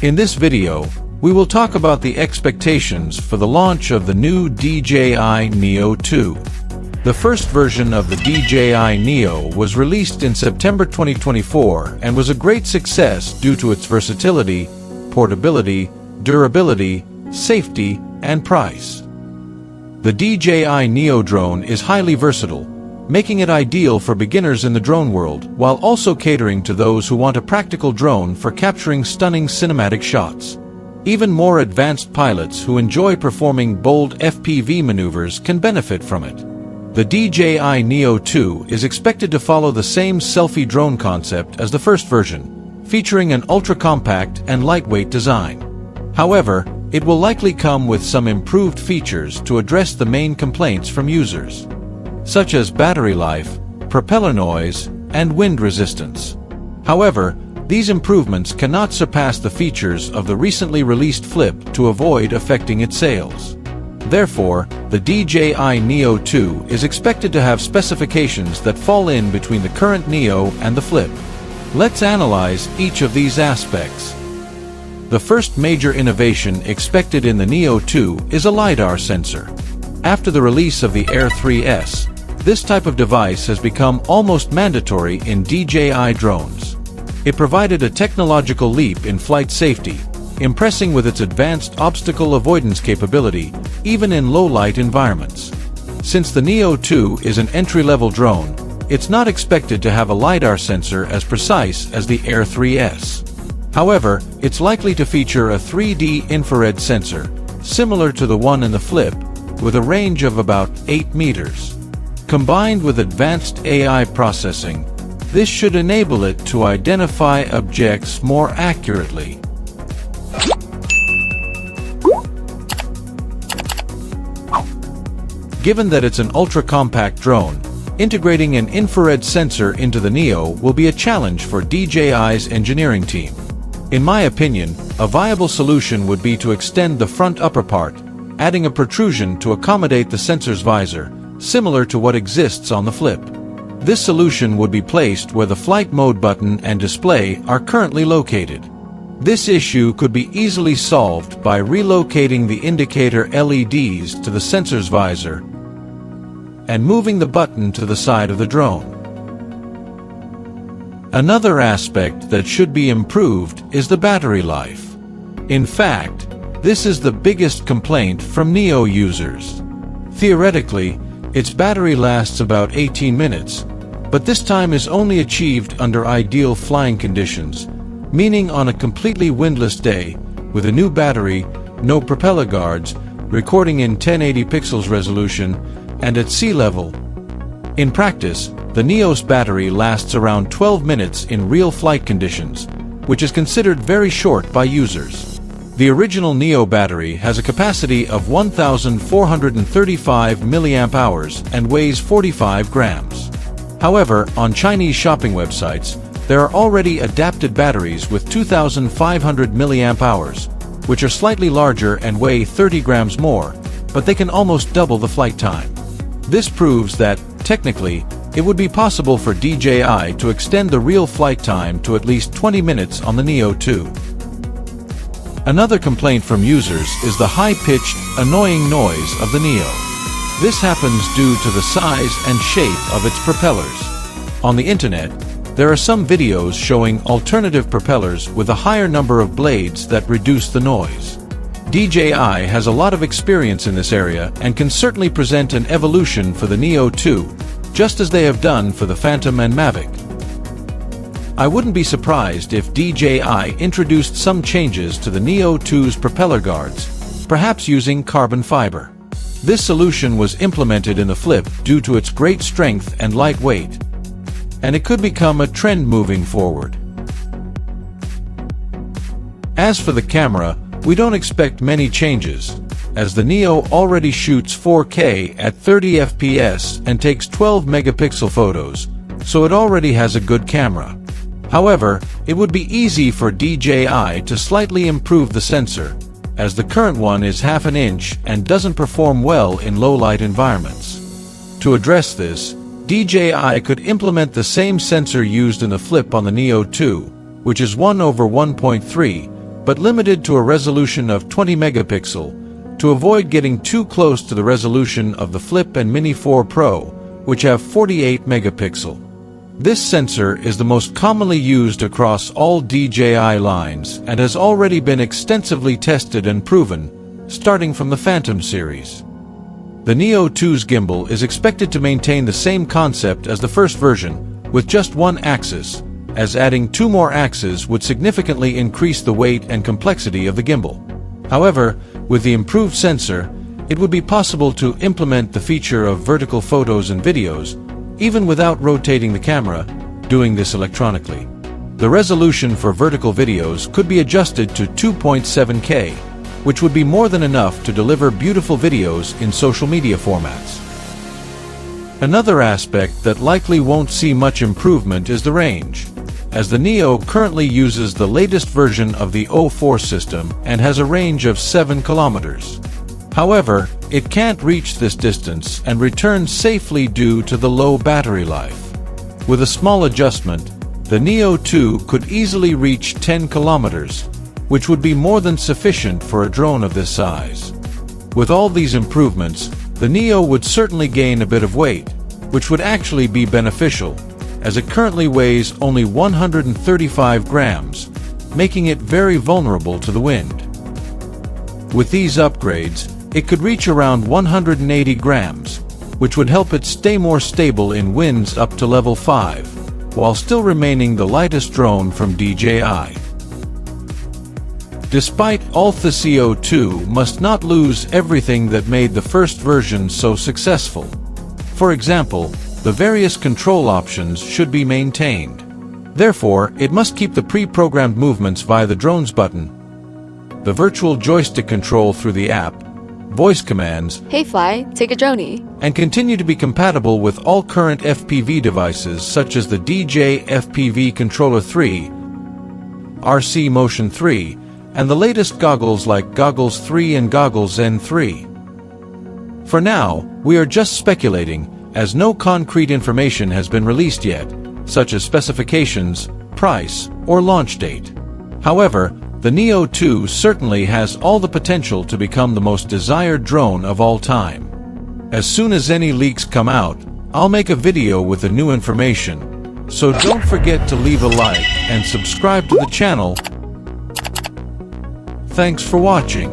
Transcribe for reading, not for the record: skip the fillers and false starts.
In this video, we will talk about the expectations for the launch of the new DJI Neo 2. The first version of the DJI Neo was released in September 2024 and was a great success due to its versatility, portability, durability, safety, and price. The DJI Neo drone is highly versatile, making it ideal for beginners in the drone world while also catering to those who want a practical drone for capturing stunning cinematic shots. Even more advanced pilots who enjoy performing bold FPV maneuvers can benefit from it. The DJI Neo 2 is expected to follow the same selfie drone concept as the first version, featuring an ultra-compact and lightweight design. However, it will likely come with some improved features to address the main complaints from users, such as battery life, propeller noise, and wind resistance. However, these improvements cannot surpass the features of the recently released Flip to avoid affecting its sales. Therefore, the DJI Neo 2 is expected to have specifications that fall in between the current Neo and the Flip. Let's analyze each of these aspects. The first major innovation expected in the Neo 2 is a LiDAR sensor. After the release of the Air 3S, this type of device has become almost mandatory in DJI drones. It provided a technological leap in flight safety, impressing with its advanced obstacle avoidance capability, even in low-light environments. Since the Neo 2 is an entry-level drone, it's not expected to have a LiDAR sensor as precise as the Air 3S. However, it's likely to feature a 3D infrared sensor, similar to the one in the Flip, with a range of about 8 meters. Combined with advanced AI processing, this should enable it to identify objects more accurately. Given that it's an ultra-compact drone, integrating an infrared sensor into the Neo will be a challenge for DJI's engineering team. In my opinion, a viable solution would be to extend the front upper part, adding a protrusion to accommodate the sensor's visor, similar to what exists on the Flip. This solution would be placed where the flight mode button and display are currently located. This issue could be easily solved by relocating the indicator LEDs to the sensor's visor and moving the button to the side of the drone. Another aspect that should be improved is the battery life. In fact, this is the biggest complaint from Neo users. Theoretically, its battery lasts about 18 minutes, but this time is only achieved under ideal flying conditions, meaning on a completely windless day, with a new battery, no propeller guards, recording in 1080 pixels resolution, and at sea level. In practice, the Neo's battery lasts around 12 minutes in real flight conditions, which is considered very short by users. The original Neo battery has a capacity of 1,435 mAh and weighs 45 grams. However, on Chinese shopping websites, there are already adapted batteries with 2,500 mAh, which are slightly larger and weigh 30 grams more, but they can almost double the flight time. This proves that, technically, it would be possible for DJI to extend the real flight time to at least 20 minutes on the Neo 2. Another complaint from users is the high-pitched, annoying noise of the Neo. This happens due to the size and shape of its propellers. On the internet, there are some videos showing alternative propellers with a higher number of blades that reduce the noise. DJI has a lot of experience in this area and can certainly present an evolution for the Neo 2, just as they have done for the Phantom and Mavic. I wouldn't be surprised if DJI introduced some changes to the Neo 2's propeller guards, perhaps using carbon fiber. This solution was implemented in the Flip due to its great strength and lightweight, and it could become a trend moving forward. As for the camera, we don't expect many changes, as the Neo already shoots 4K at 30 FPS and takes 12 megapixel photos, so it already has a good camera. However, it would be easy for DJI to slightly improve the sensor, as the current one is half an inch and doesn't perform well in low-light environments. To address this, DJI could implement the same sensor used in the Flip on the Neo 2, which is 1/1.3, but limited to a resolution of 20 megapixel to avoid getting too close to the resolution of the Flip and Mini 4 Pro, which have 48 megapixel. This sensor is the most commonly used across all DJI lines and has already been extensively tested and proven, starting from the Phantom series. The Neo 2's gimbal is expected to maintain the same concept as the first version, with just one axis, as adding 2 more axes would significantly increase the weight and complexity of the gimbal. However, with the improved sensor, it would be possible to implement the feature of vertical photos and videos, even without rotating the camera, doing this electronically. The resolution for vertical videos could be adjusted to 2.7K, which would be more than enough to deliver beautiful videos in social media formats. Another aspect that likely won't see much improvement is the range, as the Neo currently uses the latest version of the O4 system and has a range of 7 kilometers. However, it can't reach this distance and returns safely due to the low battery life. With a small adjustment, the Neo 2 could easily reach 10 kilometers, which would be more than sufficient for a drone of this size. With all these improvements, the Neo would certainly gain a bit of weight, which would actually be beneficial, as it currently weighs only 135 grams, making it very vulnerable to the wind. With these upgrades, it could reach around 180 grams, which would help it stay more stable in winds up to level 5, while still remaining the lightest drone from DJI. Despite all, the CO2 must not lose everything that made the first version so successful. For example, the various control options should be maintained. Therefore, it must keep the pre-programmed movements via the drone's button, the virtual joystick control through the app, voice commands, "Hey Fly, take a droney," and continue to be compatible with all current FPV devices such as the DJI FPV Controller 3, RC Motion 3, and the latest goggles like Goggles 3 and Goggles N3. For now, we are just speculating, as no concrete information has been released yet, such as specifications, price, or launch date. However, the Neo 2 certainly has all the potential to become the most desired drone of all time. As soon as any leaks come out, I'll make a video with the new information, so don't forget to leave a like and subscribe to the channel. Thanks for watching.